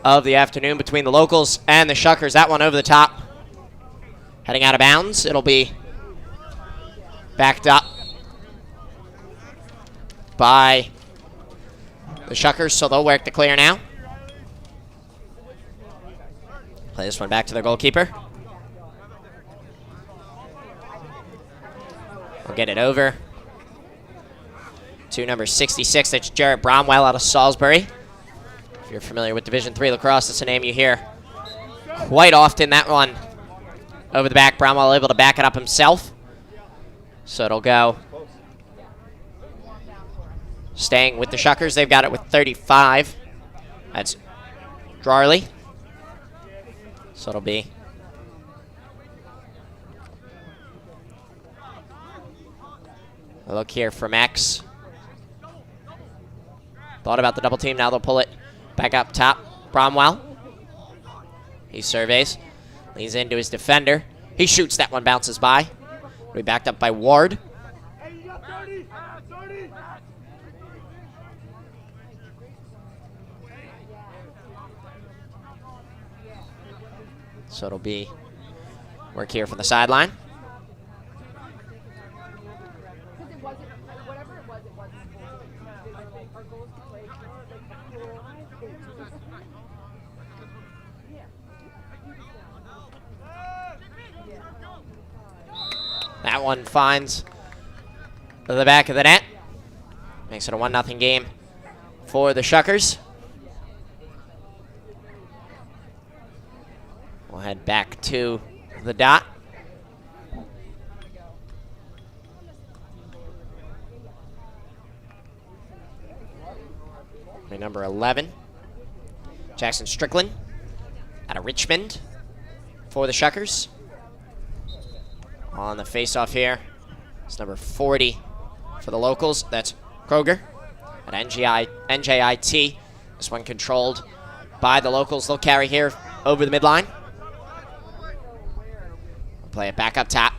of the afternoon between the locals and the Shuckers. That one over the top. Heading out of bounds. It'll be backed up by the Shuckers, so they'll work the clear now. Play this one back to their goalkeeper. We'll get it over to number 66. That's Jarrett Bromwell out of Salisbury. If you're familiar with Division III lacrosse, that's a name you hear quite often. That one over the back. Bromwell able to back it up himself. So it'll go staying with the Shuckers. They've got it with 35. That's Ryleigh. So it'll be a look here from X. Thought about the double team. Now they'll pull it back up top. Bromwell. He surveys. Leans into his defender. He shoots. That one bounces by. Will be backed up by Ward. So it'll be work here from the sideline. That one finds the back of the net. Makes it a 1-0 game for the Shuckers. We'll head back to the dot. Number 11, Jackson Strickland out of Richmond for the Shuckers. On the face-off here, it's number 40 for the locals. That's Kroger at NJIT. This one controlled by the locals. They'll carry here over the midline. Play it back up top.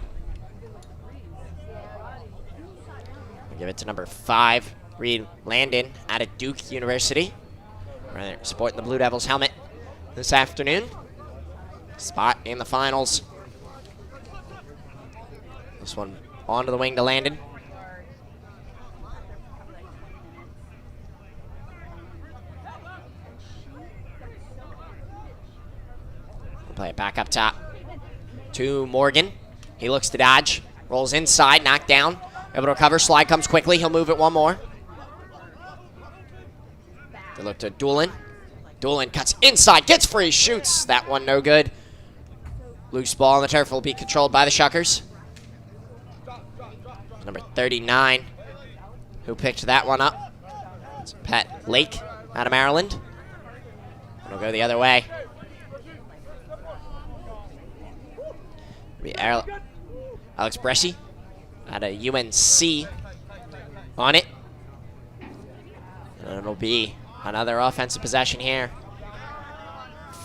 We'll give it to number 5, Reed Landon out of Duke University. Right, sporting the Blue Devils helmet this afternoon. Spot in the finals. This one onto the wing to Landon. We'll play it back up top to Morgan. He looks to dodge. Rolls inside, knocked down. Able to recover. Slide comes quickly. He'll move it one more. They look to Doolin. Doolin cuts inside, gets free, shoots. That one no good. Loose ball on the turf will be controlled by the Shuckers. Number 39, who picked that one up. It's Pat Lake out of Maryland. It'll go the other way. It'll be Alex Bresci out of UNC on it. And it'll be another offensive possession here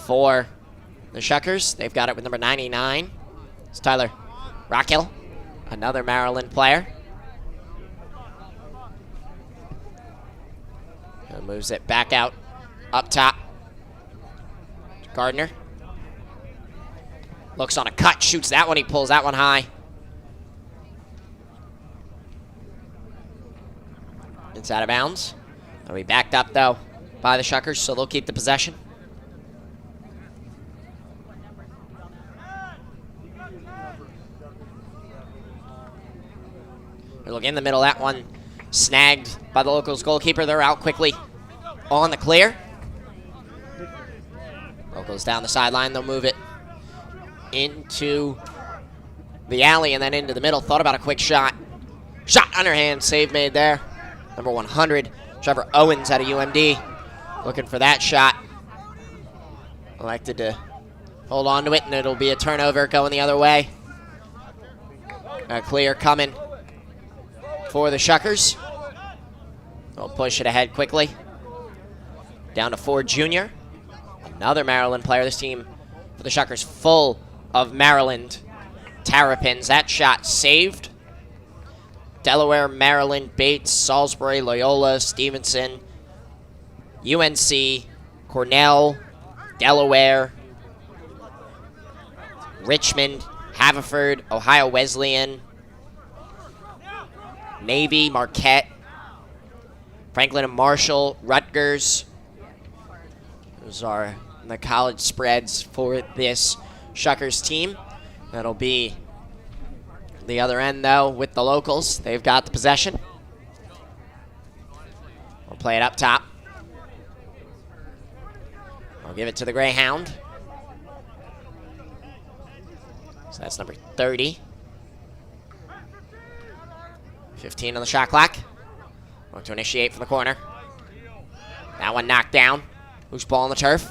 for the Shuckers. They've got it with number 99. It's Tyler Rockhill, another Maryland player. And moves it back out up top. Gardner looks on a cut, shoots that one. He pulls that one high. It's out of bounds. It'll be backed up, though, by the Shuckers, so they'll keep the possession. They look in the middle. That one snagged by the locals goalkeeper. They're out quickly on the clear. Locals down the sideline. They'll move it into the alley and then into the middle. Thought about a quick shot. Shot underhand. Save made there. Number 100. Trevor Owens out of UMD looking for that shot. Elected to hold on to it, and it'll be a turnover going the other way. A clear coming for the Shuckers. They'll push it ahead quickly. Down to Ford Jr., another Maryland player. This team for the Shuckers full of Maryland Terrapins. That shot saved. Delaware, Maryland, Bates, Salisbury, Loyola, Stevenson, UNC, Cornell, Delaware, Richmond, Haverford, Ohio Wesleyan, Navy, Marquette, Franklin and Marshall, Rutgers. Those are the college spreads for this Shuckers team. That'll be the other end, though, with the locals. They've got the possession. We'll play it up top. I'll give it to the Greyhound. So that's number 30. 15 on the shot clock. Look to initiate from the corner. That one knocked down. Loose ball on the turf.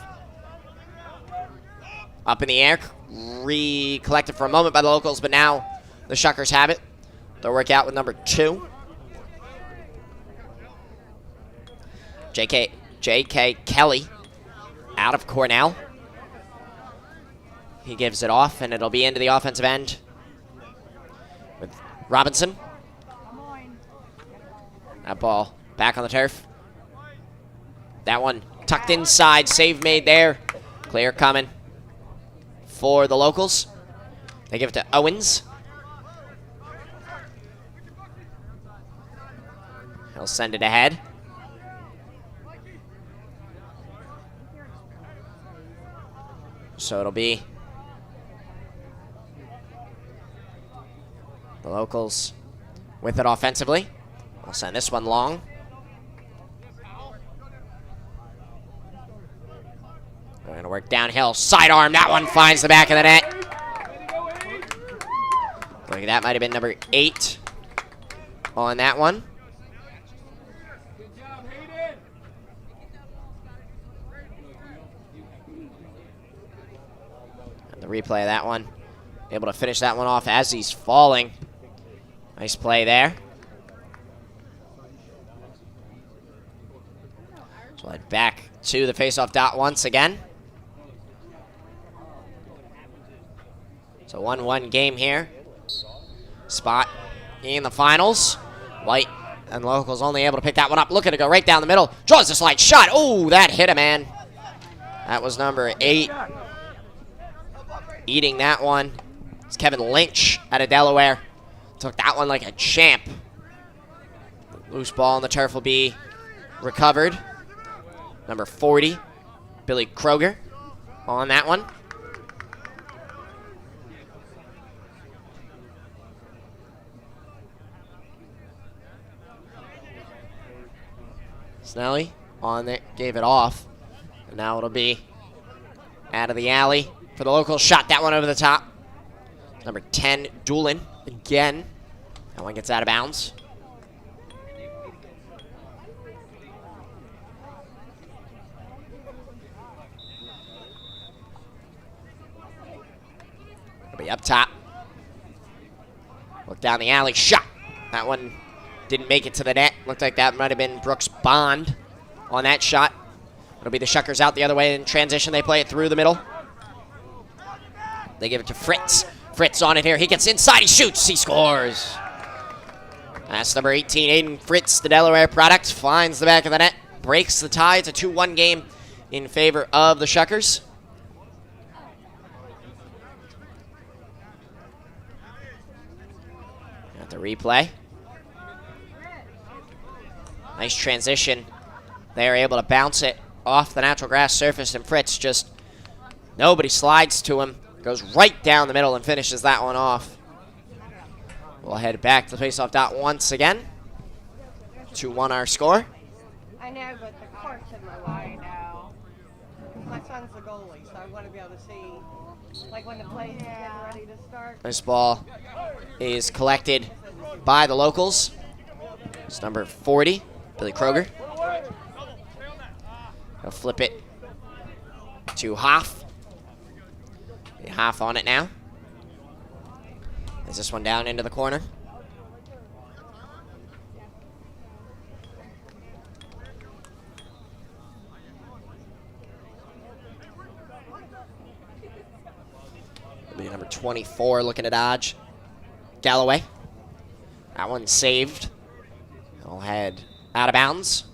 Up in the air. Recollected for a moment by the locals, but now the Shuckers have it. They'll work out with number 2. J.K. Kelly out of Cornell. He gives it off, and it'll be into the offensive end with Robinson. That ball back on the turf. That one tucked inside. Save made there. Clear coming for the locals. They give it to Owens. He'll send it ahead. So it'll be the locals with it offensively. We'll send this one long. We're going to work downhill. Sidearm. That one finds the back of the net. I think that might have been number 8 on that one. And the replay of that one. Able to finish that one off as he's falling. Nice play there. So we'll head back to the faceoff dot once again. It's a 1-1 game here. Spot in the finals. White and locals only able to pick that one up. Looking to go right down the middle. Draws a slide shot. Oh, that hit a man. That was number 8. Eating that one. It's Kevin Lynch out of Delaware. Took that one like a champ. Loose ball on the turf will be recovered. Number 40, Billy Kroger on that one. Snelly on it, gave it off. And now it'll be out of the alley for the locals. Shot that one over the top. Number 10, Doolin again. That one gets out of bounds. It'll be up top. Look down the alley. Shot. That one didn't make it to the net. Looked like that might have been Brooks Bond on that shot. It'll be the Shuckers out the other way in transition. They play it through the middle. They give it to Fritz. Fritz on it here. He gets inside. He shoots. He scores. That's number 18, Aiden Fritz, the Delaware product. Finds the back of the net. Breaks the tie. It's a 2-1 game in favor of the Shuckers. Got the replay. Nice transition. They are able to bounce it off the natural grass surface, and Fritz just, nobody slides to him. Goes right down the middle and finishes that one off. We'll head back to the faceoff dot once again. 2-1 our score. I know, but the court's in my way now. My son's the goalie, so I want to be able to see, like, when the play's getting ready to start. This ball is collected by the locals. It's number 40, Billy Kroger. He'll flip it to Hoff. Hoff on it now. Is this one down into the corner? It'll be number 24 looking to dodge. Galloway. That one saved. He'll head out of bounds.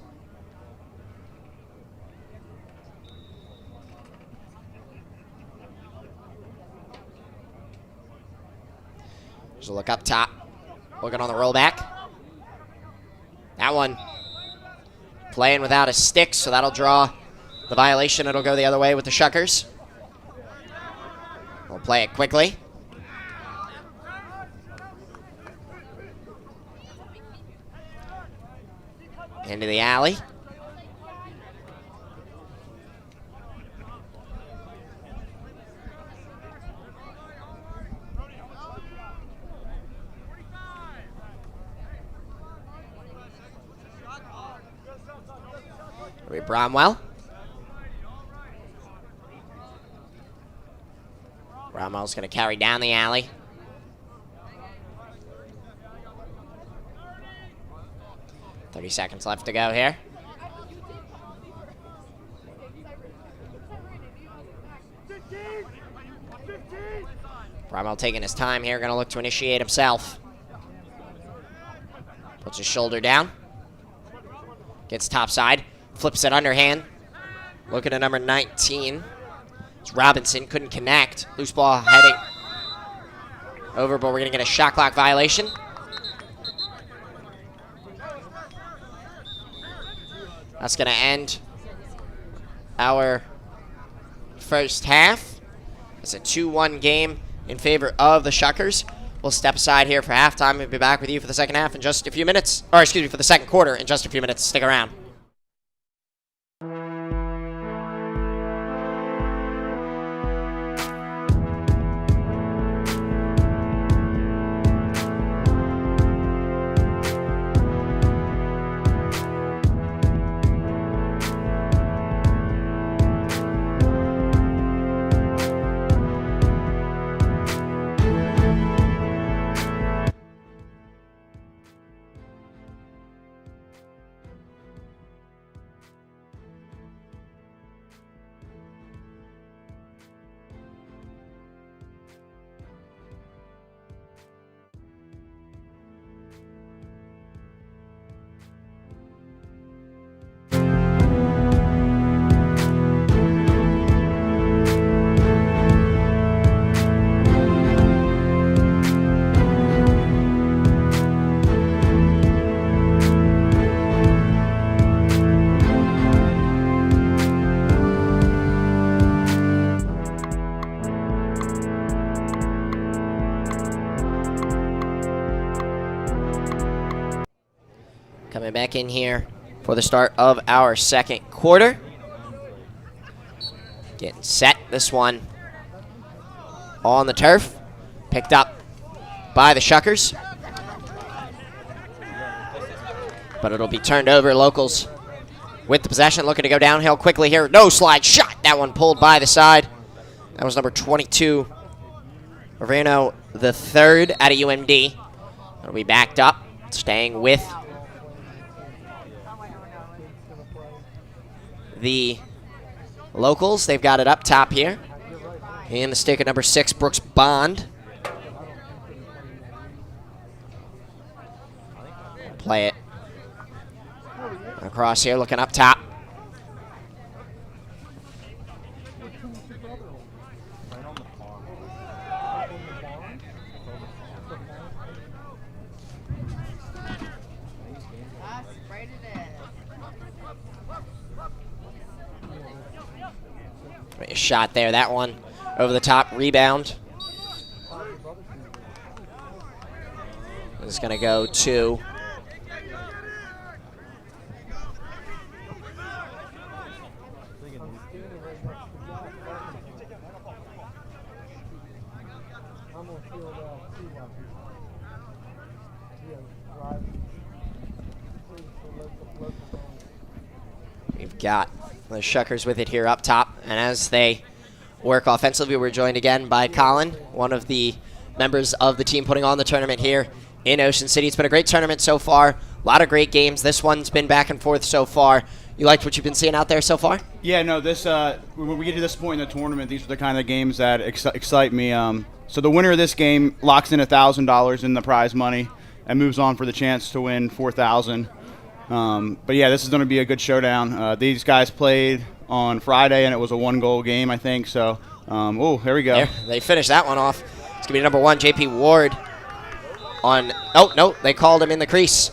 So look up top. Looking on the rollback. That one playing without a stick, so that'll draw the violation. It'll go the other way with the Shuckers. We'll play it quickly. Into the alley. Bromwell. Bromwell's going to carry down the alley. .30 seconds left to go here. Bromwell taking his time here, going to look to initiate himself. Puts his shoulder down. Gets topside. Flips it underhand. Looking at number 19. It's Robinson. Couldn't connect. Loose ball heading over, but we're going to get a shot clock violation. That's going to end our first half. It's a 2-1 game in favor of the Shuckers. We'll step aside here for halftime. We'll be back with you for the second half in just a few minutes. Or, excuse me, for the second quarter in just a few minutes. Stick around. Coming back in here for the start of our second quarter. Getting set. This one on the turf. Picked up by the Shuckers. But it'll be turned over. Locals with the possession. Looking to go downhill quickly here. No slide shot. That one pulled by the side. That was number 22. Verano the third out of UMD. It'll be backed up. Staying with the Locals. They've got it up top here. And the stick at number 6, Brooks Bond. Play it across here, looking up top. A shot there, that one over the top, rebound. It's going to go to we've got the Shuckers with it here up top. And as they work offensively, we're joined again by Colin, one of the members of the team putting on the tournament here in Ocean City. It's been a great tournament so far. A lot of great games. This one's been back and forth so far. You liked what you've been seeing out there so far? Yeah, no, this when we get to this point in the tournament, these are the kind of games that excite me. So the winner of this game locks in $1,000 in the prize money and moves on for the chance to win $4,000. But yeah, this is going to be a good showdown. These guys played on Friday, and it was a 1-goal game, I think. So, oh, here we go. There, they finished that one off. It's going to be number 1, J.P. Ward, on, oh, no, they called him in the crease.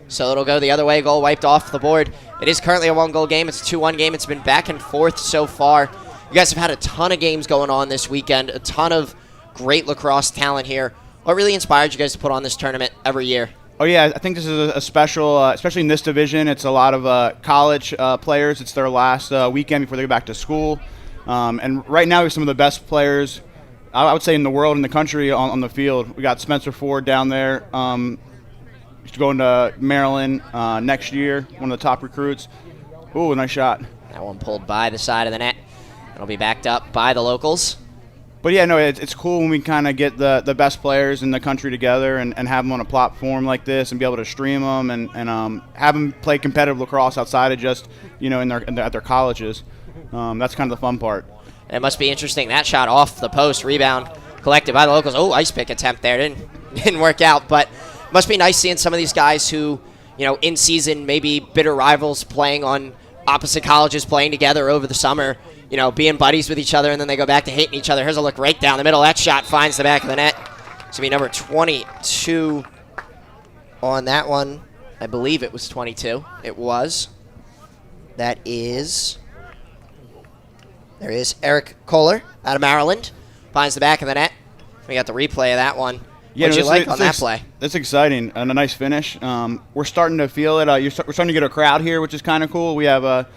So it'll go the other way, goal wiped off the board. It is currently a 1-goal game. It's a 2-1 game. It's been back and forth so far. You guys have had a ton of games going on this weekend, a ton of great lacrosse talent here. What really inspired you guys to put on this tournament every year? Oh, yeah, I think this is a special, especially in this division. It's a lot of college players. It's their last weekend before they go back to school. And right now we have some of the best players, I would say, in the world, in the country on the field. We got Spencer Ford down there. He's going to Maryland next year, one of the top recruits. Ooh, nice shot. That one pulled by the side of the net. It'll be backed up by the locals. But, yeah, no, it's cool when we kind of get the best players in the country together and have them on a platform like this and be able to stream them and have them play competitive lacrosse outside of just, at their colleges. That's kind of the fun part. It must be interesting. That shot off the post, rebound collected by the locals. Oh, ice pick attempt there. Didn't work out, but must be nice seeing some of these guys who, in season, maybe bitter rivals playing on opposite colleges, playing together over the summer, being buddies with each other, and then they go back to hating each other. Here's a look right down the middle. That shot finds the back of the net. It's going to be number 22 on that one. I believe it was 22. It was. There is Eric Kohler out of Maryland. Finds the back of the net. We got the replay of that one. Yeah, What'd you like on that play? That's exciting and a nice finish. We're starting to feel it. We're starting to get a crowd here, which is kind of cool. We have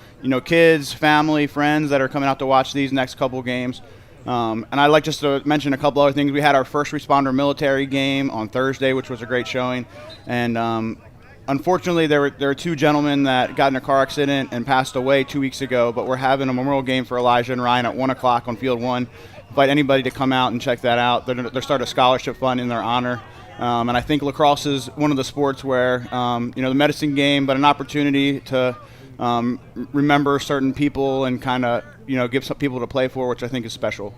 kids, family, friends that are coming out to watch these next couple of games. And I'd like just to mention a couple other things. We had our first responder military game on Thursday, which was a great showing. And unfortunately, there were two gentlemen that got in a car accident and passed away 2 weeks ago. But we're having a memorial game for Elijah and Ryan at 1 o'clock on Field 1. Invite anybody to come out and check that out. They're starting a scholarship fund in their honor. And I think lacrosse is one of the sports where, the medicine game, but an opportunity to remember certain people and kind of, give some people to play for, which I think is special.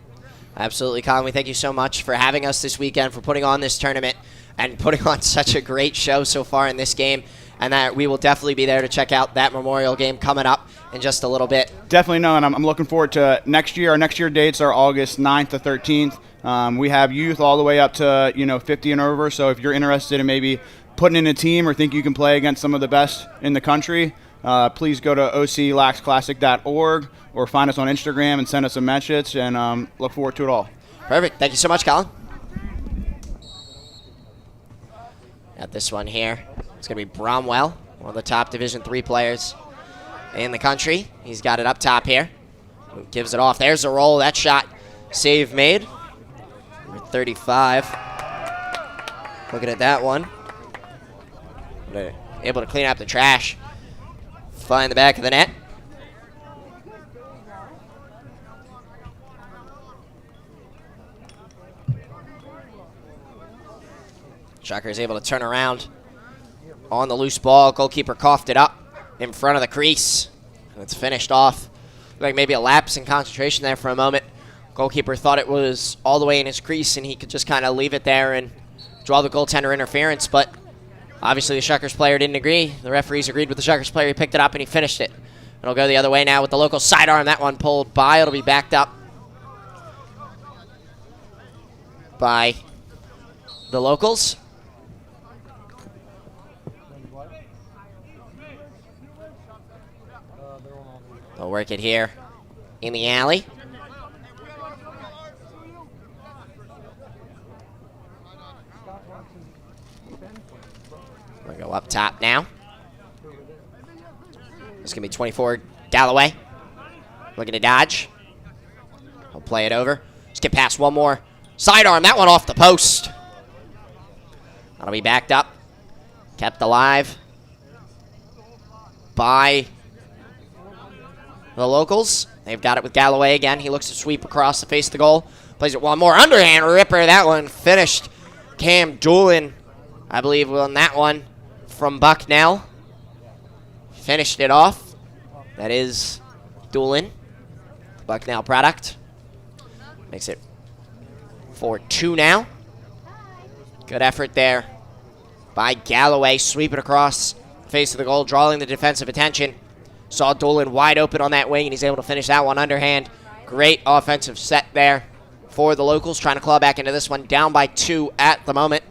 Absolutely, Colin. We thank you so much for having us this weekend, for putting on this tournament, and putting on such a great show so far in this game. And that we will definitely be there to check out that Memorial game coming up in just a little bit. Definitely no, and I'm looking forward to next year. Our next year dates are August 9th to 13th. We have youth all the way up to 50 and over. So if you're interested in maybe putting in a team or think you can play against some of the best in the country, please go to oclaxclassic.org or find us on Instagram and send us a message. And look forward to it all. Perfect. Thank you so much, Colin. Got this one here. It's going to be Bromwell, one of the top Division III players in the country. He's got it up top here. Gives it off. There's a roll. That shot. Save made. Number 35. Looking at that one. Able to clean up the trash. Find the back of the net. Shocker is able to turn around on the loose ball. Goalkeeper coughed it up in front of the crease. And it's finished off. Like maybe a lapse in concentration there for a moment. Goalkeeper thought it was all the way in his crease and he could just kind of leave it there and draw the goaltender interference. But obviously the Shuckers player didn't agree. The referees agreed with the Shuckers player. He picked it up and he finished it. It'll go the other way now with the local sidearm. That one pulled by. It'll be backed up by the locals. They'll work it here in the alley. We'll go up top now. It's going to be 24 Galloway. Looking to dodge. He'll play it over. Let's get past one more. Sidearm, that one off the post. That'll be backed up. Kept alive by the locals. They've got it with Galloway again. He looks to sweep across the face of the goal. Plays it one more. Underhand ripper. That one finished. Cam Doolin, I believe, on that one from Bucknell. Finished it off. That is Doolin, Bucknell product. Makes it 4-2 now. Good effort there by Galloway. Sweep it across the face of the goal, drawing the defensive attention. Saw Doolin wide open on that wing, and he's able to finish that one underhand. Great offensive set there for the locals, trying to claw back into this one. Down by 2 at the moment.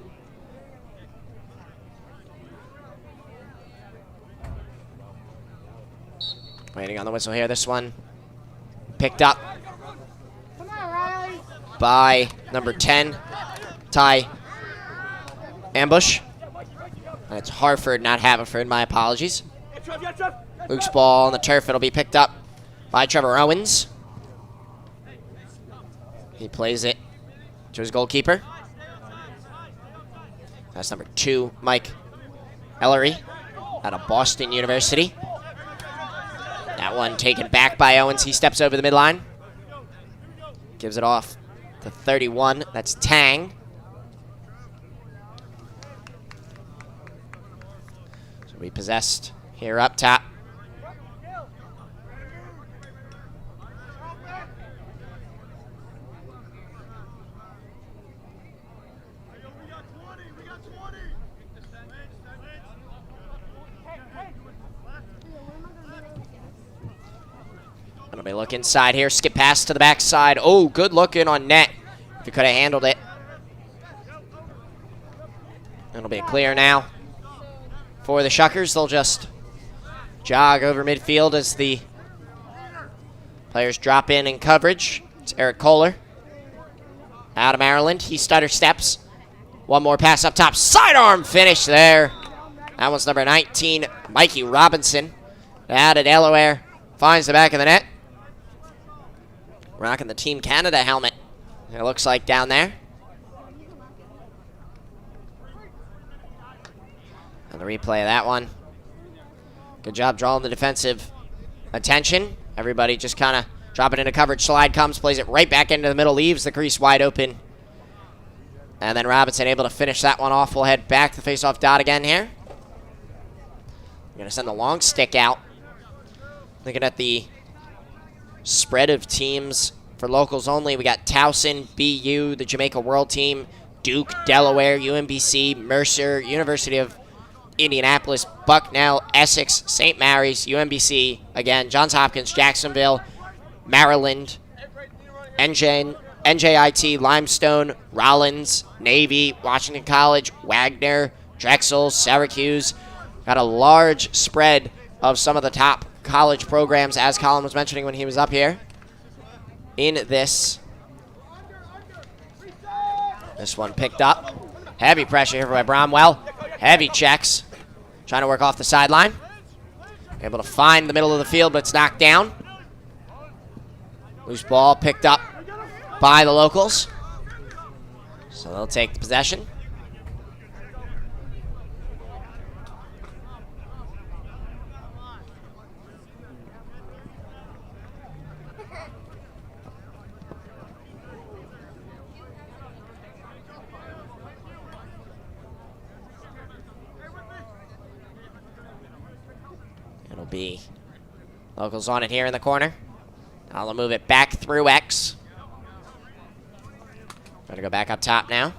Waiting on the whistle here. This one picked up Come on, Riley. by number 10, Ty Ambush. And it's Harford, not Haverford. My apologies. Luke's ball on the turf. It'll be picked up by Trevor Owens. He plays it to his goalkeeper. That's number 2, Mike Ellery out of Boston University. That one taken back by Owens. He steps over the midline. Gives it off to 31. That's Tang. So we possessed here up top. Gonna be look inside here. Skip pass to the backside. Oh, good looking on net. If you could have handled it. It'll be clear now for the Shuckers. They'll just jog over midfield as the players drop in coverage. It's Eric Kohler out of Maryland. He stutter steps. One more pass up top. Sidearm finish there. That one's number 19, Mikey Robinson out of Delaware. Finds the back of the net. Rocking the Team Canada helmet, it looks like down there. And the replay of that one. Good job drawing the defensive attention. Everybody just kind of dropping into coverage. Slide comes, plays it right back into the middle, leaves the crease wide open. And then Robinson able to finish that one off. We'll head back to the face-off dot again here. We're going to send the long stick out. Looking at the spread of teams for locals only, we got Towson, BU, the Jamaica World Team, Duke, Delaware, UMBC, Mercer, University of Indianapolis, Bucknell, Essex, St. Mary's, UMBC, again, Johns Hopkins, Jacksonville, Maryland, NJIT, Limestone, Rollins, Navy, Washington College, Wagner, Drexel, Syracuse. Got a large spread of some of the top college programs, as Colin was mentioning when he was up here. In this one picked up. Heavy pressure here by Bromwell. Heavy checks. Trying to work off the sideline. Able to find the middle of the field, but it's knocked down. Loose ball picked up by the locals. So they'll take the possession. It'll be locals on it here in the corner. I'll move it back through X. Trying to go back up top now.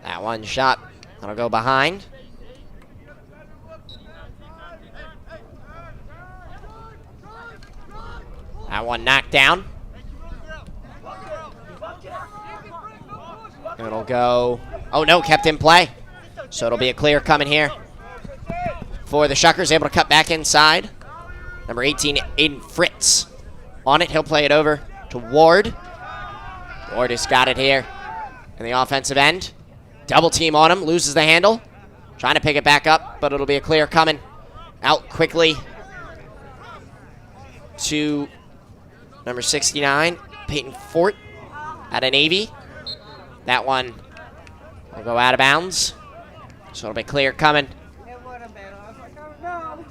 That one shot, that'll go behind. That one knocked down. It'll go, oh no, kept in play. So it'll be a clear coming here for the Shuckers, able to cut back inside. Number 18, Aiden Fritz on it. He'll play it over to Ward. Ward has got it here in the offensive end. Double team on him, loses the handle. Trying to pick it back up, but it'll be a clear coming. Out quickly to number 69, Peyton Fort out of Navy. That one will go out of bounds. So it'll be clear coming. It would have been. I was like, oh no.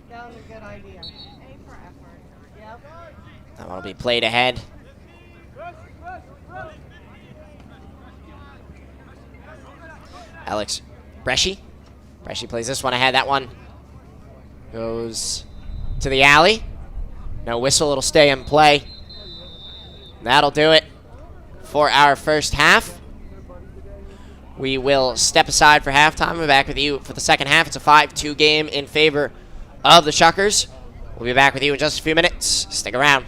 That was a good idea. A for effort. Yep. That one will be played ahead. Alex Bresci. Bresci plays this one ahead. That one goes to the alley. No whistle. It'll stay in play. That'll do it for our first half. We will step aside for halftime. We're back with you for the second half. It's a 5-2 game in favor of the Shuckers. We'll be back with you in just a few minutes. Stick around.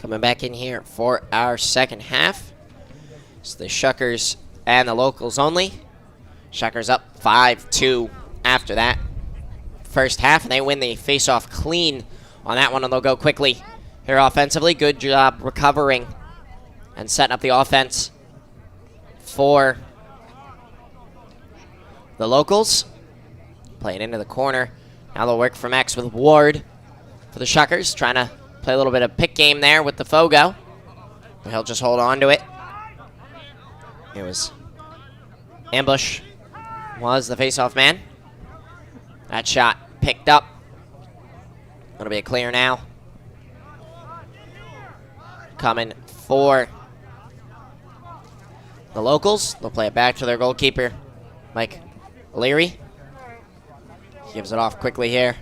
Coming back in here for our second half. It's the Shuckers and the Locals only. Shuckers up 5-2 after that first half, and they win the face-off clean on that one, and they'll go quickly here offensively. Good job recovering and setting up the offense for the Locals. Playing into the corner. Now they'll work from X with Ward for the Shuckers, trying to play a little bit of pick game there with the Fogo. But he'll just hold on to it. It was Ambush was the face-off man. That shot picked up. It'll be a clear now. Coming for the Locals. They'll play it back to their goalkeeper, Mike Leary. Gives it off quickly here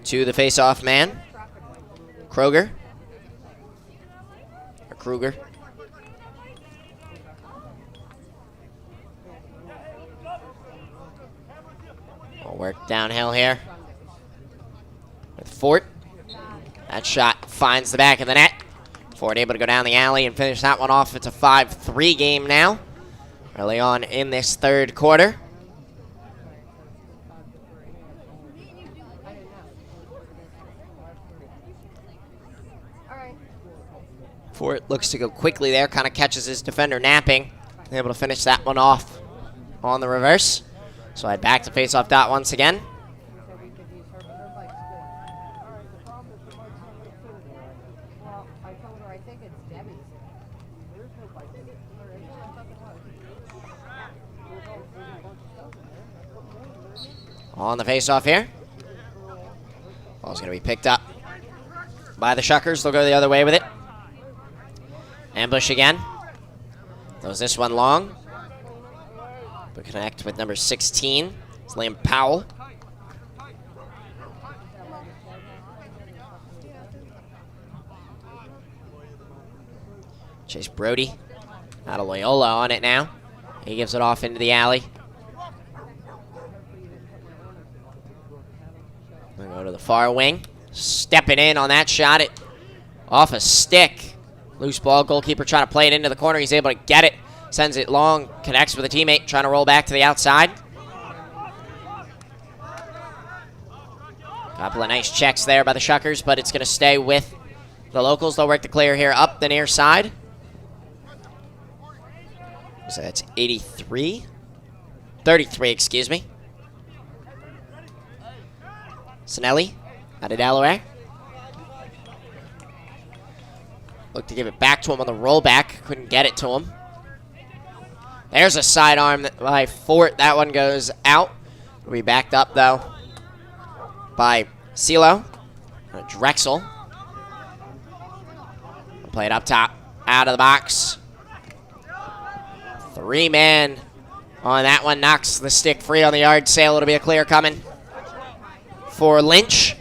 to the face-off man, Kruger. We'll work downhill here with Fort. That shot finds the back of the net. Fort able to go down the alley and finish that one off. It's a 5-3 game now. Early on in this third quarter. Fort looks to go quickly there, kind of catches his defender napping. Able to finish that one off on the reverse. So I'd back to face-off dot once again. On the face-off here. Ball's going to be picked up by the Shuckers. They'll go the other way with it. Ambush again. Throws this one long. But connect with number 16. It's Liam Powell. Chase Brody out of Loyola on it now. He gives it off into the alley. We'll go to the far wing. Stepping in on that shot. It off a stick. Loose ball. Goalkeeper trying to play it into the corner. He's able to get it. Sends it long. Connects with a teammate. Trying to roll back to the outside. Couple of nice checks there by the Shuckers, but it's going to stay with the Locals. They'll work the clear here up the near side. So that's 33. 33, excuse me. Sinelli out of Delaware. Looked to give it back to him on the rollback. Couldn't get it to him. There's a sidearm by Fort. That one goes out. Will be backed up, though, by CeeLo. Drexel. Play it up top. Out of the box. 3-man on that one. Knocks the stick free on the yard sale. It'll be a clear coming for Lynch.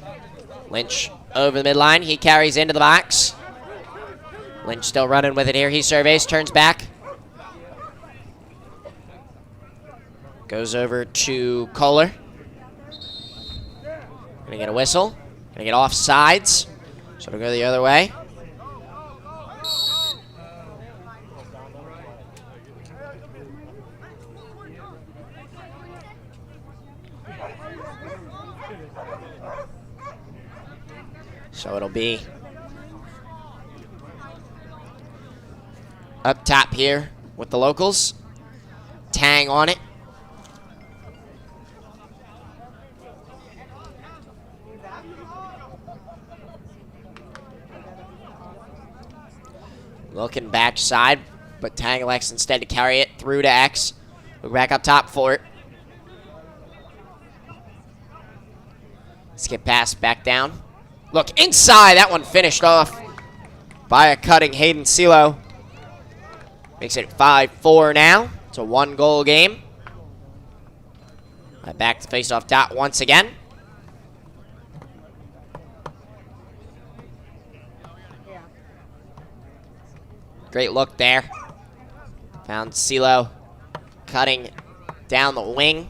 Lynch over the midline. He carries into the box. Lynch still running with it here. He surveys, turns back. Goes over to Kohler. Gonna get a whistle. Gonna get offsides. So it'll go the other way. So it'll be up top here with the Locals. Tang on it. Looking back side, but Tang elects instead to carry it through to X. Look back up top for it. Skip pass back down. Look inside. That one finished off by a cutting Hayden CeeLo. Makes it 5-4 now. It's a 1-goal game. Back to face-off dot once again. Great look there. Found CeeLo cutting down the wing.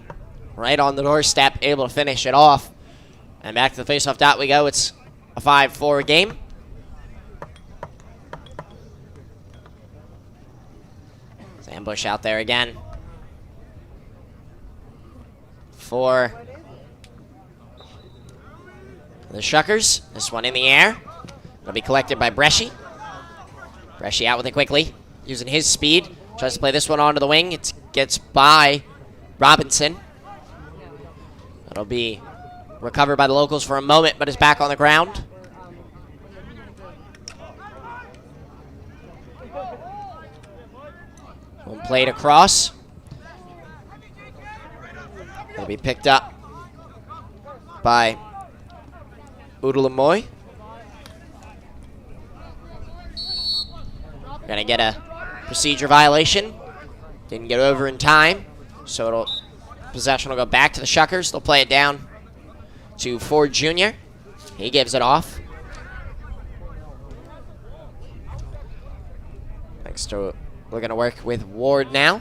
Right on the doorstep. Able to finish it off. And back to the face-off dot we go. It's a 5-4 game. Ambush out there again. For the Shuckers. This one in the air. It'll be collected by Bresci. Bresci out with it quickly, using his speed. Tries to play this one onto the wing. It gets by Robinson. It'll be recovered by the locals for a moment, but is back on the ground. One played across. It'll be picked up by Udalamoy. We're going to get a procedure violation. Didn't get over in time, so possession will go back to the Shuckers. They'll play it down to Ford Jr. He gives it off. Next to, we're going to work with Ward now.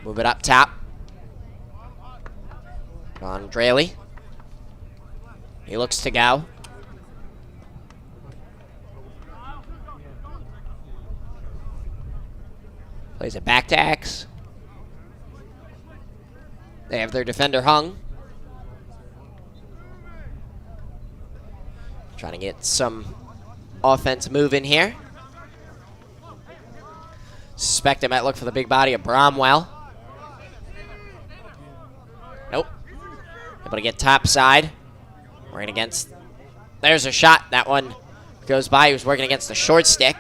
Move it up top. On Ryleigh. He looks to go. Plays it back to X. They have their defender hung. Trying to get some offense moving here. Suspect they might look for the big body of Bromwell. Nope. Able to get top side. Working against. There's a shot. That one goes by. He was working against the short stick.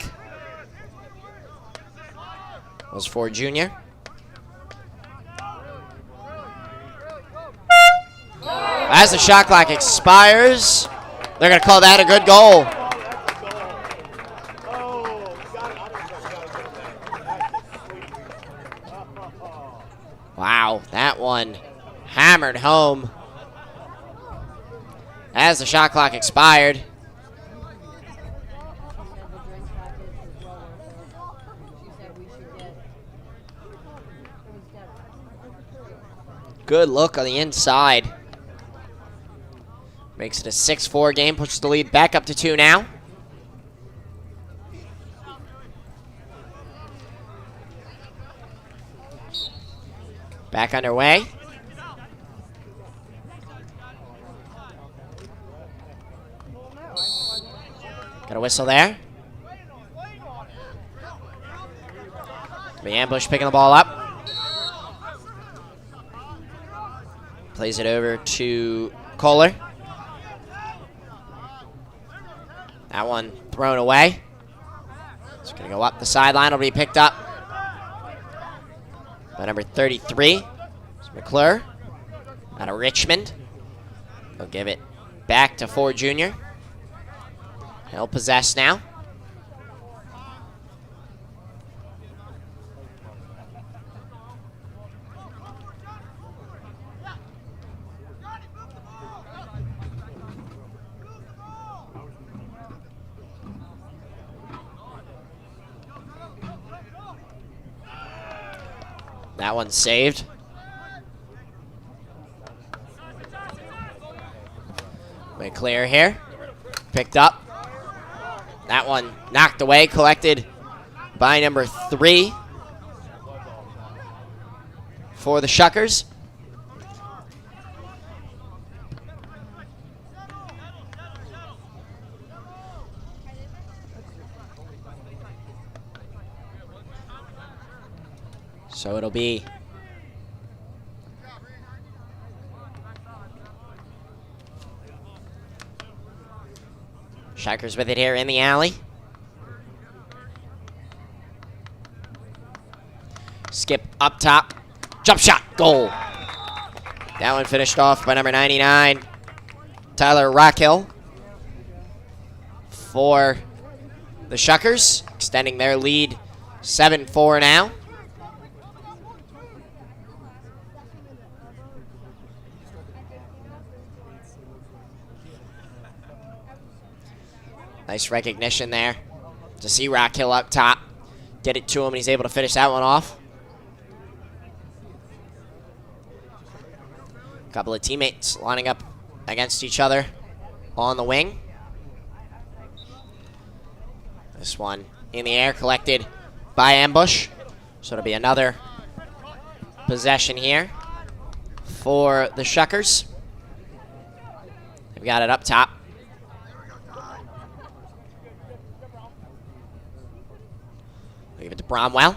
Was Ford Jr. As the shot clock expires, they're going to call that a good goal. Wow, that one hammered home as the shot clock expired. Good look on the inside. Makes it a 6-4 game, pushes the lead back up to 2 now. Back underway. Got a whistle there. The ambush picking the ball up. Plays it over to Kohler. That one thrown away. It's going to go up the sideline. It'll be picked up by number 33. It's McClure out of Richmond. They'll give it back to Ford Jr. He'll possess now. That one's saved. Clear here. Picked up. That one knocked away, collected by number 3 for the Shuckers. So it'll be Shuckers with it here in the alley. Skip up top. Jump shot. Goal. That one finished off by number 99, Tyler Rockhill, for the Shuckers, extending their lead 7-4 now. Nice recognition there to see Rockhill up top. Get it to him, and he's able to finish that one off. A couple of teammates lining up against each other on the wing. This one in the air, collected by ambush. So it'll be another possession here for the Shuckers. They've got it up top. Give it to Bromwell.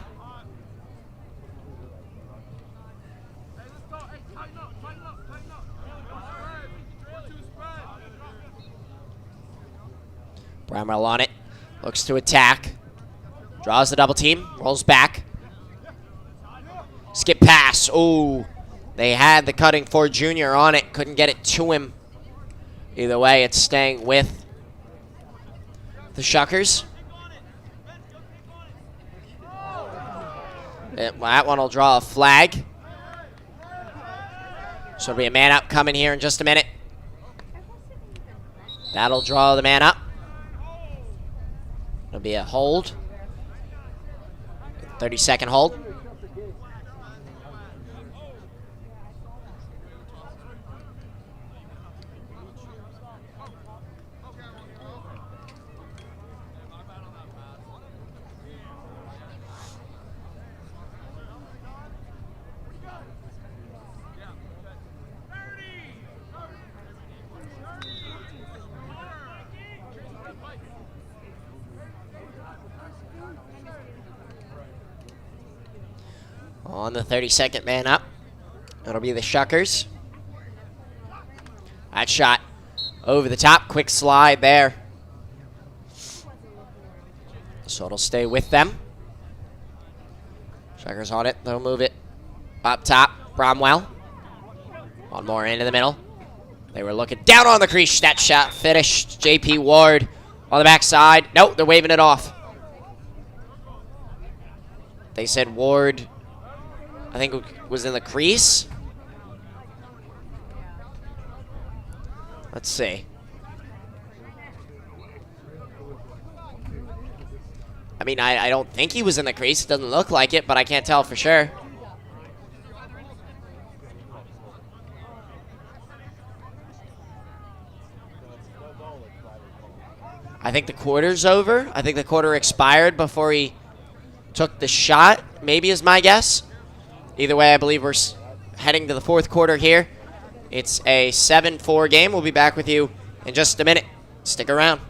Bromwell on it. Looks to attack. Draws the double team. Rolls back. Skip pass. Ooh. They had the cutting for Junior on it. Couldn't get it to him. Either way, it's staying with the Shuckers. That one will draw a flag. So it'll be a man up coming here in just a minute. That'll draw the man up. It'll be a hold. 30-second hold. On the 32nd man up, it'll be the Shuckers. That shot over the top, quick slide there. So it'll stay with them. Shuckers on it, they'll move it up top. Bromwell. One more into the middle. They were looking down on the crease. That shot finished. JP Ward on the backside. Nope, they're waving it off. They said Ward, I think it was in the crease. Let's see. I mean, I don't think he was in the crease. It doesn't look like it, but I can't tell for sure. I think the quarter's over. I think the quarter expired before he took the shot, maybe is my guess. Either way, I believe we're heading to the fourth quarter here. It's a 7-4 game. We'll be back with you in just a minute. Stick around.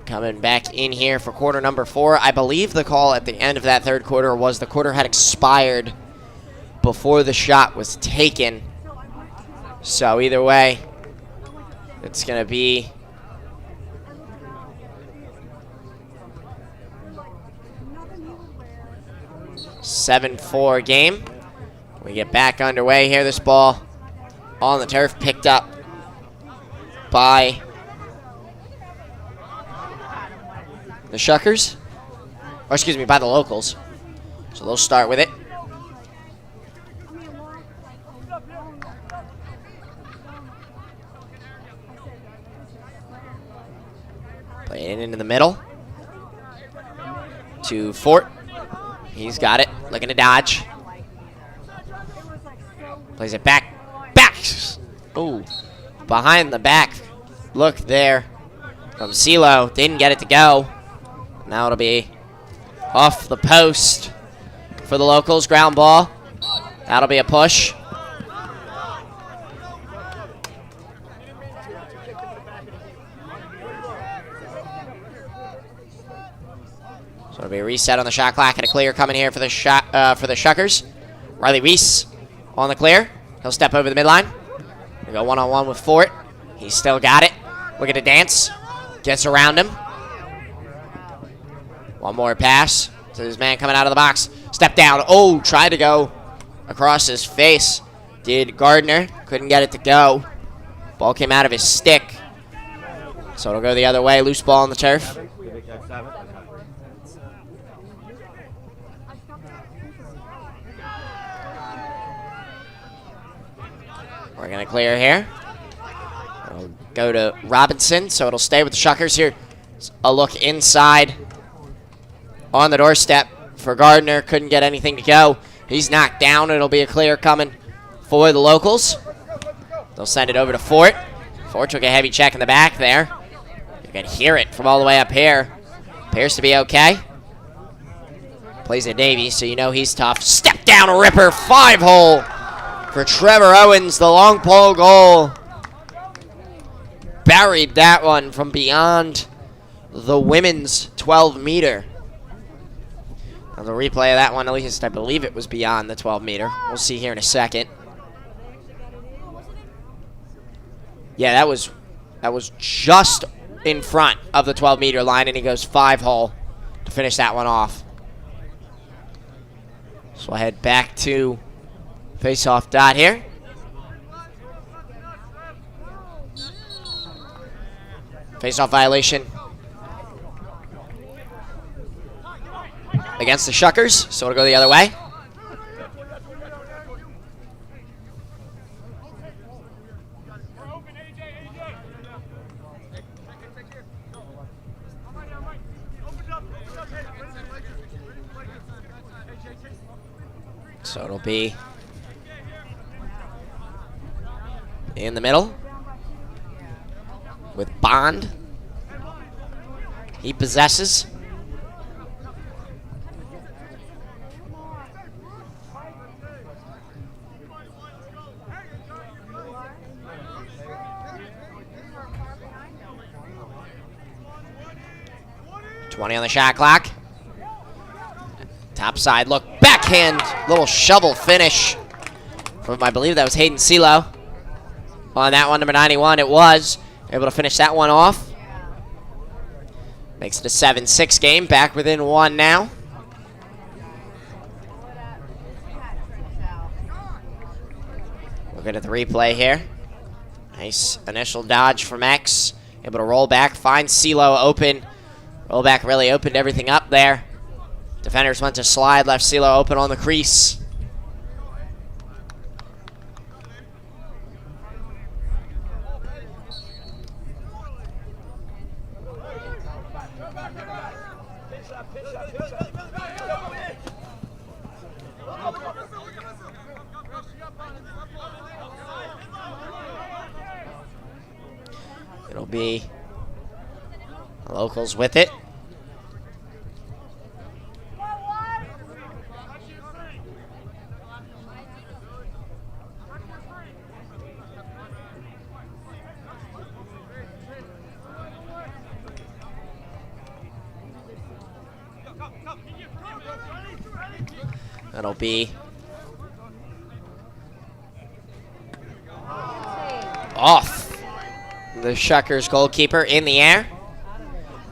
Coming back in here for quarter number 4. I believe the call at the end of that third quarter was the quarter had expired before the shot was taken. So either way, it's going to be a 7-4 game. We get back underway here. This ball on the turf picked up by the Shuckers, or excuse me, by the locals. So they'll start with it. Play it into the middle. To Fort. He's got it. Looking to dodge. Plays it back. Back! Ooh. Behind the back. Look there. From CeeLo. Didn't get it to go. Now it'll be off the post for the locals. Ground ball. That'll be a push. So it'll be a reset on the shot clock and a clear coming here for the for the Shuckers. Ryleigh Reese on the clear. He'll step over the midline. We go one-on-one with Fort. He's still got it. Look at the dance. Gets around him. One more pass to his man coming out of the box. Step down. Oh, tried to go across his face. Did Gardner. Couldn't get it to go. Ball came out of his stick. So it'll go the other way. Loose ball on the turf. We're going to clear here. It'll go to Robinson, so it'll stay with the Shuckers here. A look inside on the doorstep for Gardner. Couldn't get anything to go. He's knocked down. It'll be a clear coming for the locals. They'll send it over to Fort. Fort took a heavy check in the back there. You can hear it from all the way up here. Appears to be okay. Plays at Navy, so you know he's tough. Step down, ripper, 5-hole. For Trevor Owens, the long pole goal. Buried that one from beyond the women's 12-meter. Now the replay of that one, at least I believe it was beyond the 12-meter. We'll see here in a second. Yeah, that was just in front of the 12-meter line, and he goes 5-hole to finish that one off. So we'll head back to face-off dot here. Face-off violation against the Shuckers, so it'll go the other way. So it'll be in the middle with Bond. He possesses. $20 on the shot clock. Top side look, backhand, little shovel finish from, I believe that was Hayden CeeLo. On that one, number 91, it was. Able to finish that one off. Makes it a 7-6 game, back within one now. Looking at the replay here. Nice initial dodge from X. Able to roll back, find CeeLo open. Roll back really opened everything up there. Defenders went to slide, left CeeLo open on the crease. It'll be the locals with it. That'll be off. The Shuckers goalkeeper in the air.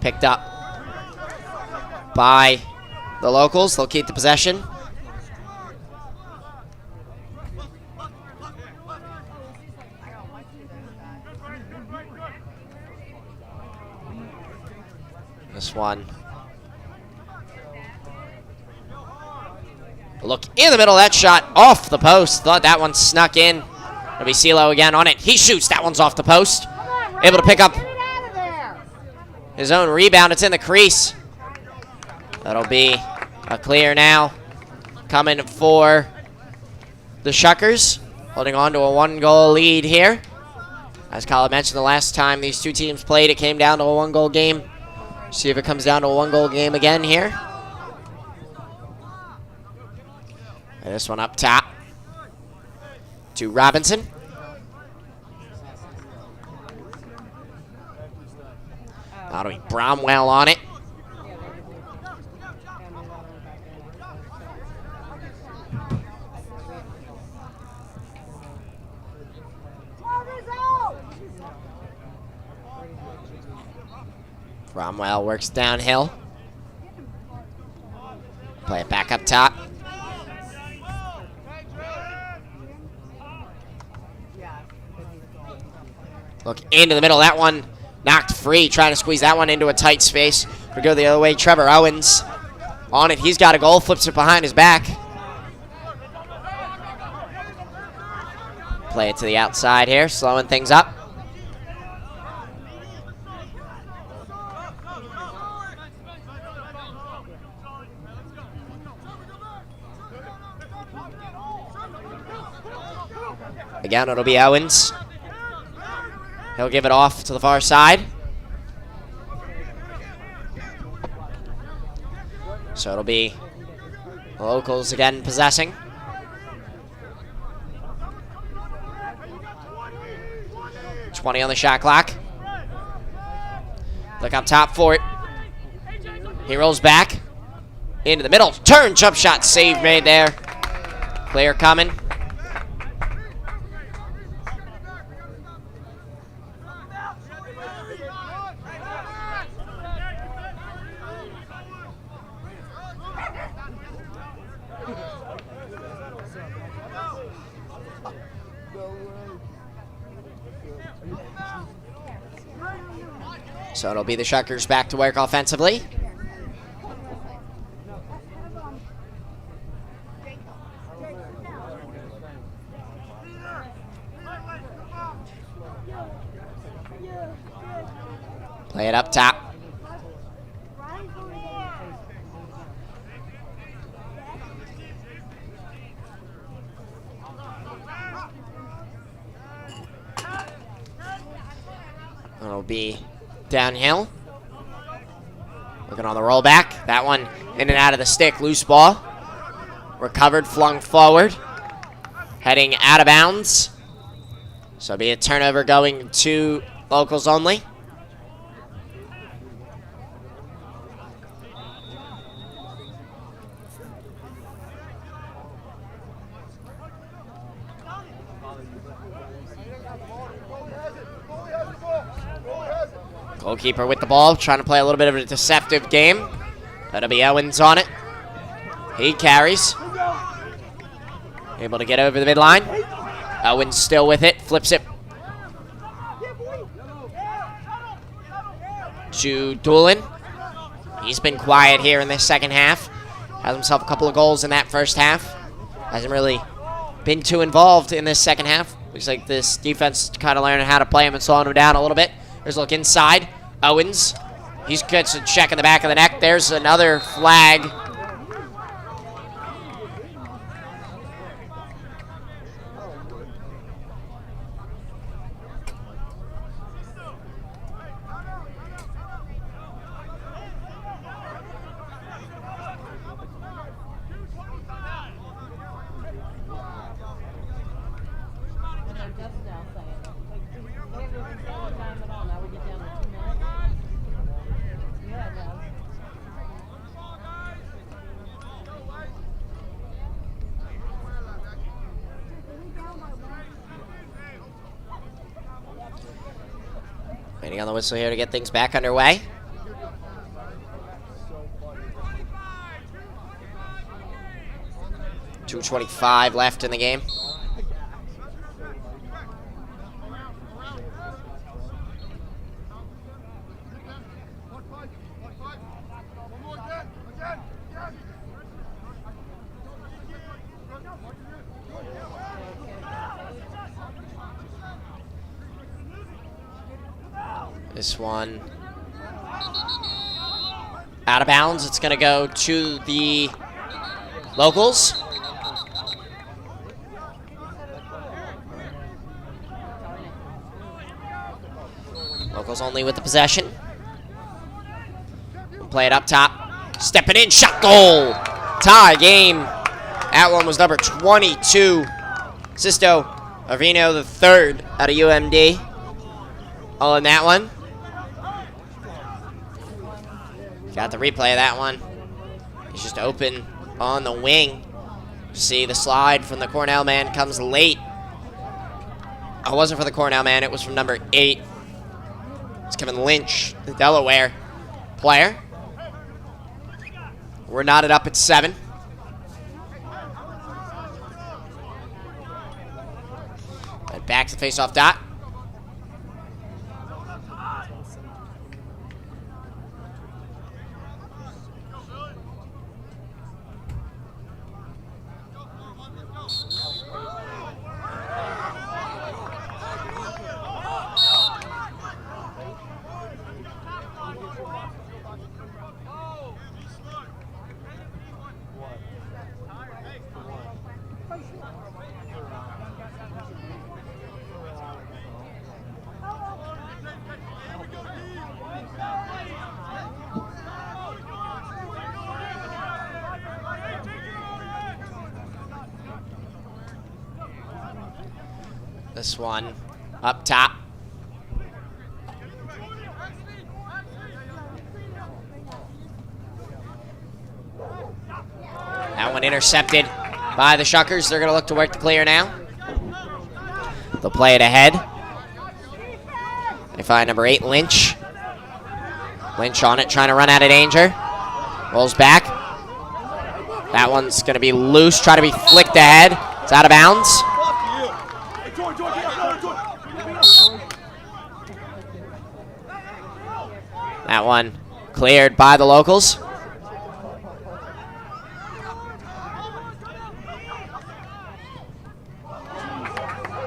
Picked up by the locals. They'll keep the possession. This one. Look in the middle of that shot, off the post. Thought that one snuck in. It'll be CeeLo again on it. He shoots. That one's off the post. Able to pick up his own rebound. It's in the crease. That'll be a clear now. Coming for the Shuckers, holding on to a 1-goal lead here. As Kyle mentioned, the last time these two teams played, it came down to a 1-goal game. See if it comes down to a 1-goal game again here. And this one up top to Robinson. That'll be Bromwell on it. Bromwell works downhill. Play it back up top. Look into the middle. That one knocked free. Trying to squeeze that one into a tight space. We go the other way. Trevor Owens on it. He's got a goal. Flips it behind his back. Play it to the outside here. Slowing things up. Again, it'll be Owens. He'll give it off to the far side. So it'll be the locals again possessing. .20 on the shot clock. Look up top for it. He rolls back. Into the middle. Turn, jump shot, save made there. Clear coming. So it'll be the Shuckers back to work offensively. Play it up top. It'll be downhill. Looking on the rollback. That one in and out of the stick. Loose ball. Recovered, flung forward. Heading out of bounds. So it'll be a turnover going to locals only. Goalkeeper with the ball, trying to play a little bit of a deceptive game. That'll be Owens on it. He carries. Able to get over the midline. Owens still with it, flips it to Doolin. He's been quiet here in this second half. Has himself a couple of goals in that first half. Hasn't really been too involved in this second half. Looks like this defense kind of learning how to play him and slowing him down a little bit. There's a look inside. Owens. He's gets a check in the back of the neck. There's another flag. Waiting on the whistle here to get things back underway. .225 left in the game. This one Out of bounds. It's going to go to the locals. Locals only with the possession. We'll play it up top. Stepping in, shot, goal. Tie game. That one was number 22. Sisto Arvino the third out of UMD. All in that one. Got the replay of that one. He's just open on the wing. See the slide from the Cornell man comes late. It wasn't for the Cornell man, it was from number 8. It's Kevin Lynch, the Delaware player. We're knotted up at 7. And back to face-off dot. This one up top. That one intercepted by the Shuckers. They're going to look to work the clear now. They'll play it ahead. They find number 8, Lynch. Lynch on it, trying to run out of danger. Rolls back. That one's going to be loose, try to be flicked ahead. It's out of bounds. That one cleared by the locals.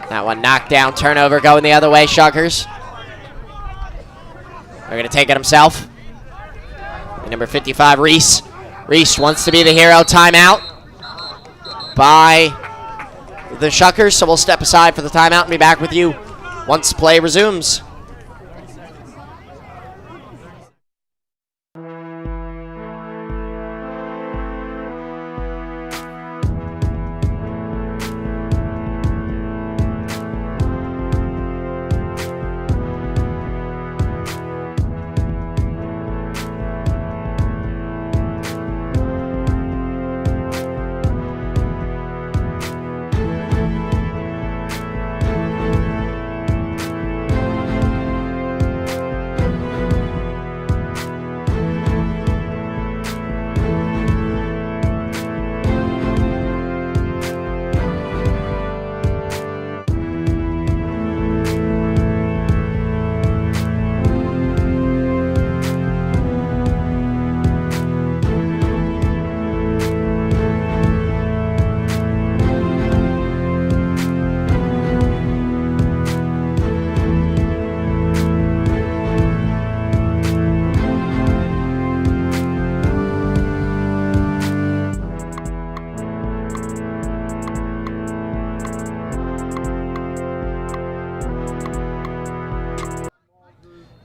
That one knocked down, turnover going the other way, Shuckers. They're going to take it himself. Number 55, Reese. Reese wants to be the hero. Timeout by the Shuckers, so we'll step aside for the timeout and be back with you once play resumes.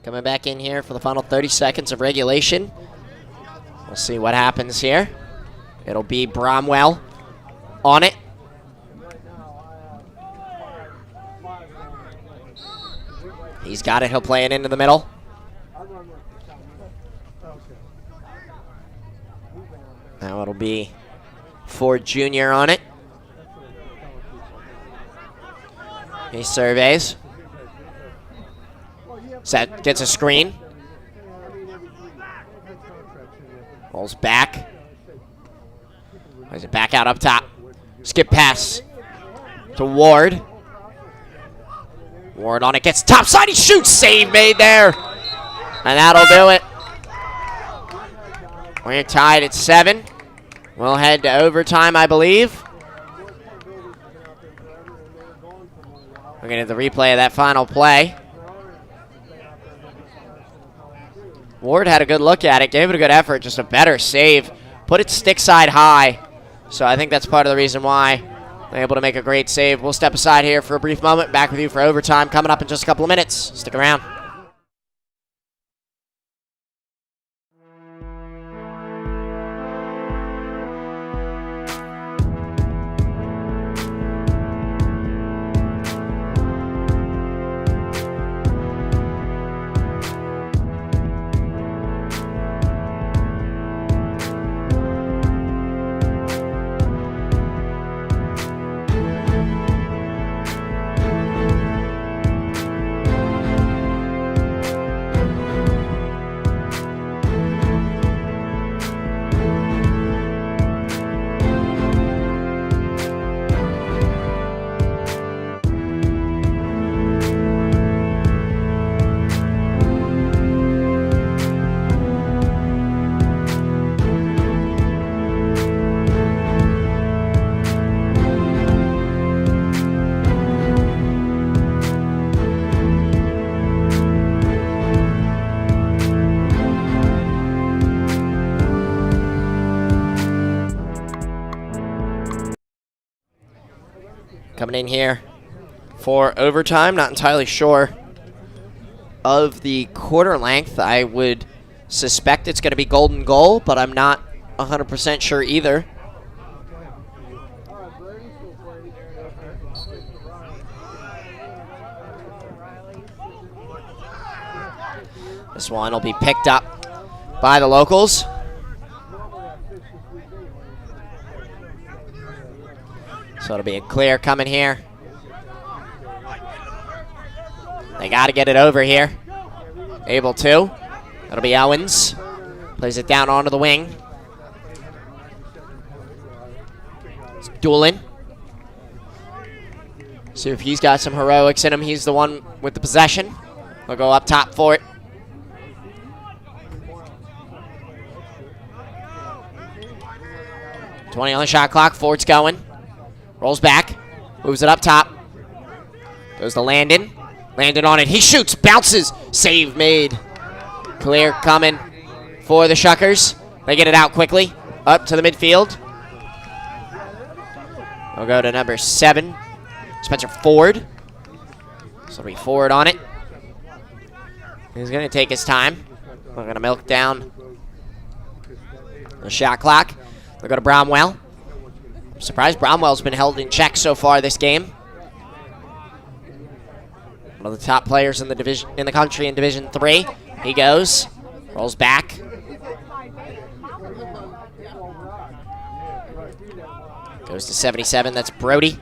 Coming back in here for the final 30 seconds of regulation. We'll see what happens here. It'll be Bromwell on it. He's got it. He'll play it into the middle. Now it'll be Ford Jr. on it. He surveys. Set, gets a screen. Rolls back. Plays it back out up top. Skip pass to Ward. Ward on it, gets topside, he shoots, save made there. And that'll do it. We're tied at 7. We'll head to overtime, I believe. We're going to get the replay of that final play. Ward had a good look at it, gave it a good effort, just a better save. Put it stick side high. So I think that's part of the reason why they're able to make a great save. We'll step aside here for a brief moment. Back with you for overtime coming up in just a couple of minutes. Stick around. Coming in here for overtime. Not entirely sure of the quarter length. I would suspect it's going to be golden goal, but I'm not 100% sure either. This one will be picked up by the locals. So it'll be a clear coming here. They got to get it over here. Able to. That'll be Owens. Plays it down onto the wing. It's Doolin. See if he's got some heroics in him. He's the one with the possession. He'll go up top for it. .20 on the shot clock. Ford's going. Rolls back. Moves it up top. Goes to Landon. Landon on it. He shoots. Bounces. Save made. Clear coming for the Shuckers. They get it out quickly. Up to the midfield. We'll go to number 7. Spencer Ford. So it'll be Ford on it. He's going to take his time. We're going to milk down the shot clock. They'll go to Bromwell. I'm surprised Bromwell's been held in check so far this game. One of the top players in the division, in the country in Division 3. He goes, rolls back. Goes to 77, that's Brody.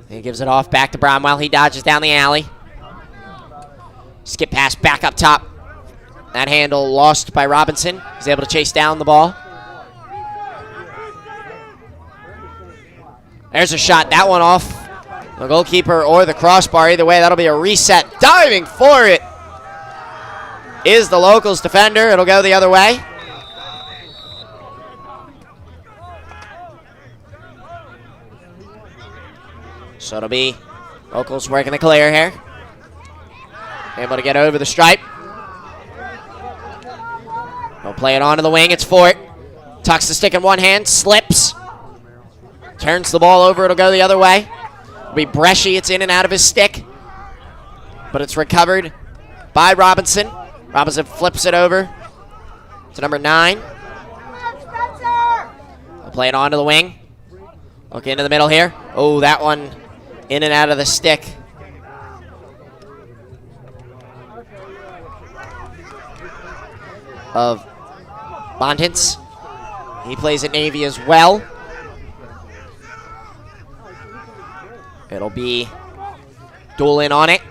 He gives it off back to Bromwell. He dodges down the alley. Skip pass back up top. That handle lost by Robinson. He's able to chase down the ball. There's a shot. That one off the goalkeeper or the crossbar. Either way, that'll be a reset. Diving for it is the locals defender. It'll go the other way. So it'll be locals working the clear here. Able to get over the stripe. They'll play it onto the wing. It's Fort. Tucks the stick in one hand. Slips. Turns the ball over. It'll go the other way. It'll be Bresci. It's in and out of his stick. But it's recovered by Robinson. Robinson flips it over to number 9. They'll play it onto the wing. Look into the middle here. Oh, that one in and out of the stick. Of Bontins. He plays at Navy as well. It'll be Doolin on it.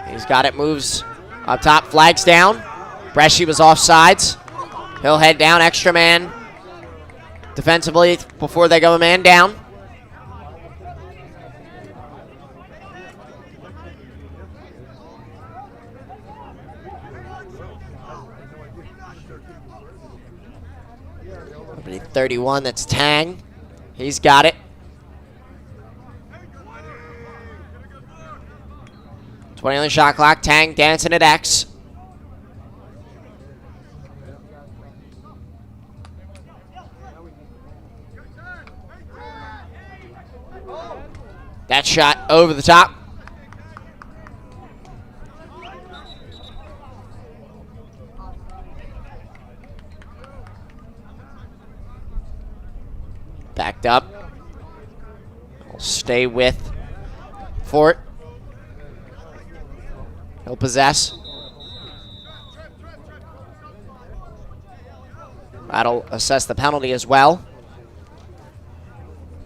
He's got it, moves up top, flags down. Bresci was offsides. He'll head down, extra man defensively before they go a man down. Number 31, that's Tang. He's got it. 20 on the shot clock. Tang dancing at X. That shot over the top. Backed up. He'll stay with Fort. He'll possess. That'll assess the penalty as well.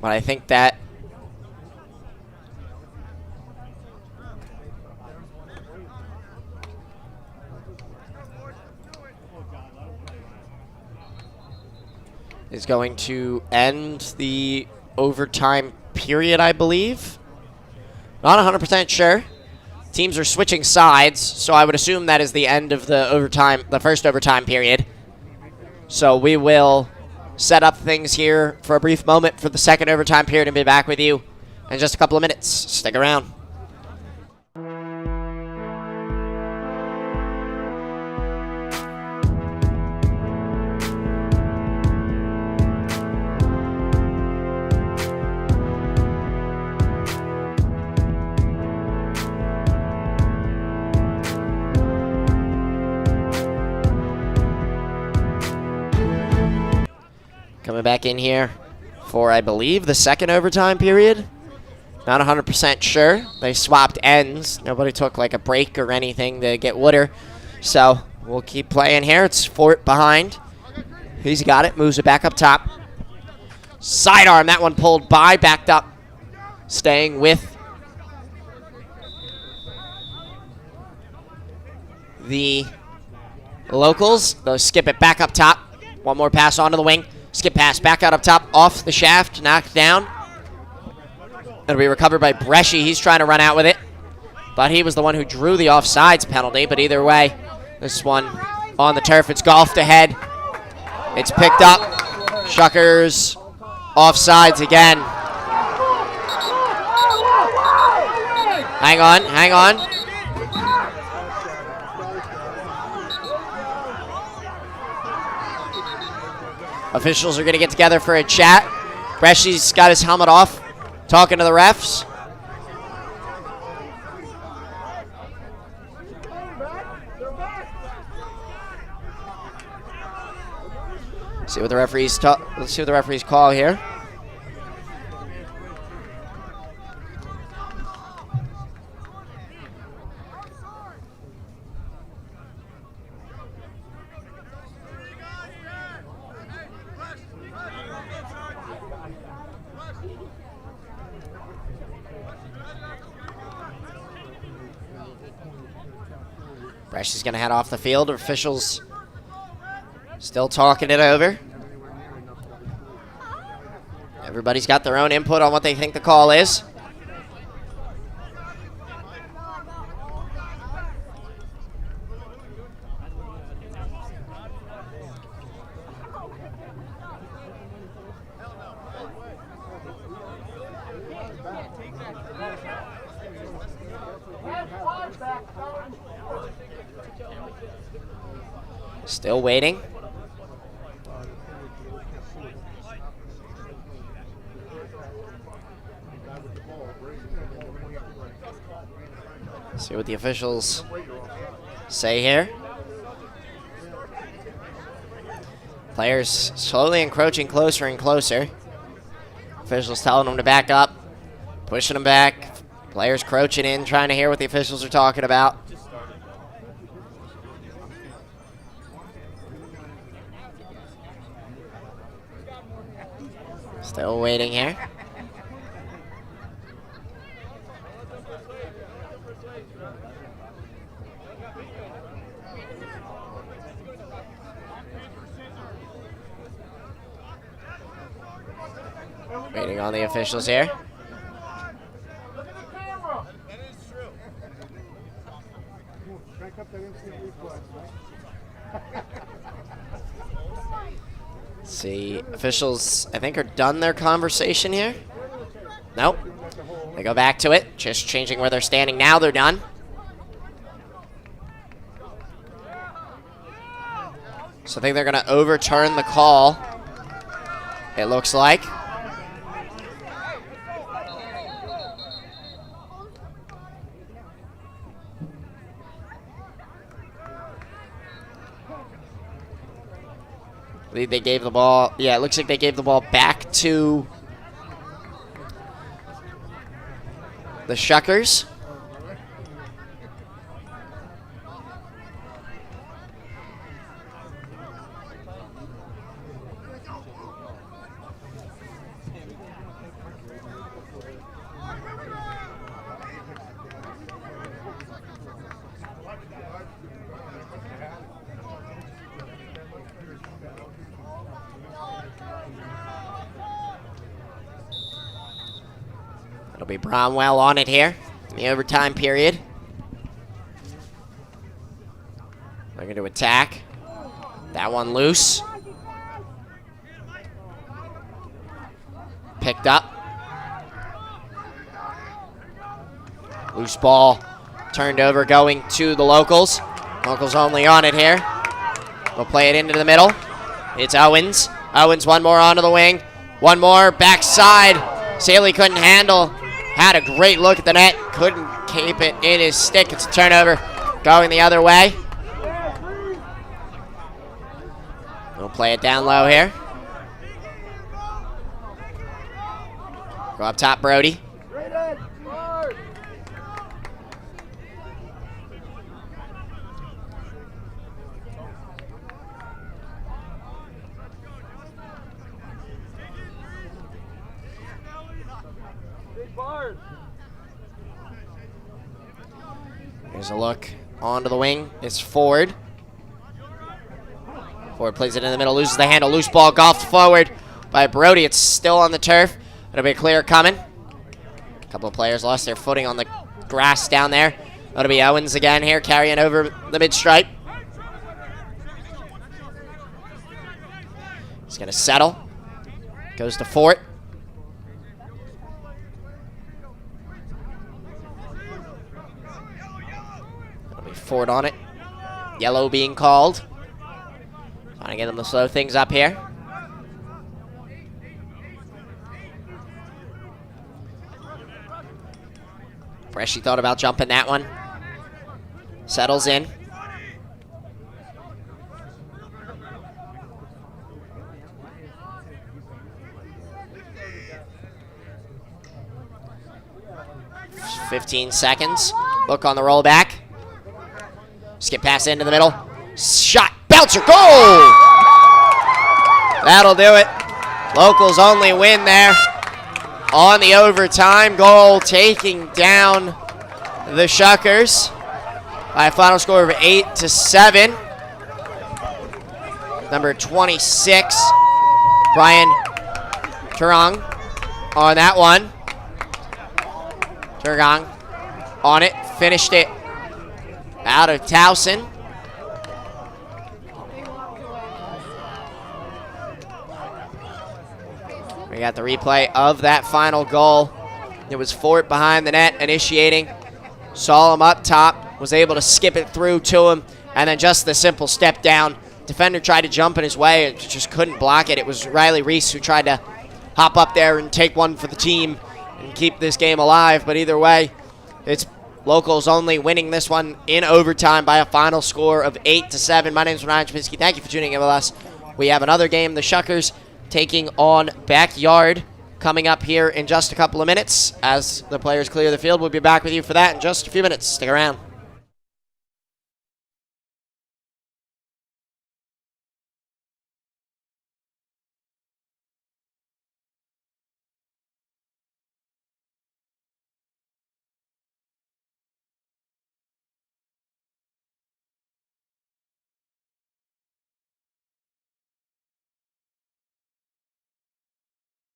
But I think that is going to end the overtime period, I believe. Not 100% sure. Teams are switching sides, so I would assume that is the end of the overtime, the first overtime period. So we will set up things here for a brief moment for the second overtime period and be back with you in just a couple of minutes. Stick around. Coming back in here for, I believe, the second overtime period. Not 100% sure. They swapped ends. Nobody took like a break or anything to get water. So we'll keep playing here. It's Fort behind. He's got it. Moves it back up top. Sidearm. That one pulled by. Backed up. Staying with the locals. They'll skip it back up top. One more pass onto the wing. Skip pass, back out up top, off the shaft, knocked down. It'll be recovered by Bresci. He's trying to run out with it. But he was the one who drew the offsides penalty. But either way, this one on the turf. It's golfed ahead. It's picked up. Shuckers offsides again. Hang on, hang on. Officials are going to get together for a chat. Bresci's got his helmet off, talking to the refs. See what the referees let's see what the referees call here. Bresci's going to head off the field. Officials still talking it over. Everybody's got their own input on what they think the call is. Still waiting. See what the officials say here. Players slowly encroaching closer and closer. Officials telling them to back up, pushing them back. Players crouching in, trying to hear what the officials are talking about. Still waiting here. Waiting on the officials here. See, officials, I think, are done their conversation here. Nope. They go back to it, just changing where they're standing. Now they're done. So I think they're going to overturn the call, it looks like. believe they gave the ball. Yeah, it looks like they gave the ball back to the Shuckers. It'll be Bromwell on it here in the overtime period. They're going to attack. That one loose. Picked up. Loose ball turned over, going to the Locals. Locals only on it here. We'll play it into the middle. It's Owens. Owens, one more onto the wing. One more, backside. Saley couldn't handle. Had a great look at the net. Couldn't keep it in his stick. It's a turnover going the other way. We'll play it down low here. Go up top, Brody. Here's a look onto the wing. It's Ford. Ford plays it in the middle, loses the handle. Loose ball golfed forward by Brody. It's still on the turf. It'll be clear coming. A couple of players lost their footing on the grass down there. That'll be Owens again here, carrying over the mid-stripe. He's going to settle. Goes to Fort. Ford on it. Yellow being called. Trying to get them to slow things up here. Freshy thought about jumping that one. Settles in. Just 15 seconds. Look on the rollback. Skip pass into the middle. Shot. Bouncer. Goal! That'll do it. Locals only win there on the overtime goal, taking down the Shuckers by a final score of 8-7. Number 26, Brian Turong on that one. Turong on it. Finished it out of Towson. We got the replay of that final goal. It was Fort behind the net initiating. Saw him up top, was able to skip it through to him, and then just the simple step down. Defender tried to jump in his way, it just couldn't block it. It was Ryleigh Reese who tried to hop up there and take one for the team and keep this game alive. But either way, it's Locals only winning this one in overtime by a final score of 8-7. My name is Ryan Chapinski. Thank you for tuning in with us. We have another game, the Shuckers taking on Backyard, coming up here in just a couple of minutes. As the players clear the field, we'll be back with you for that in just a few minutes. Stick around.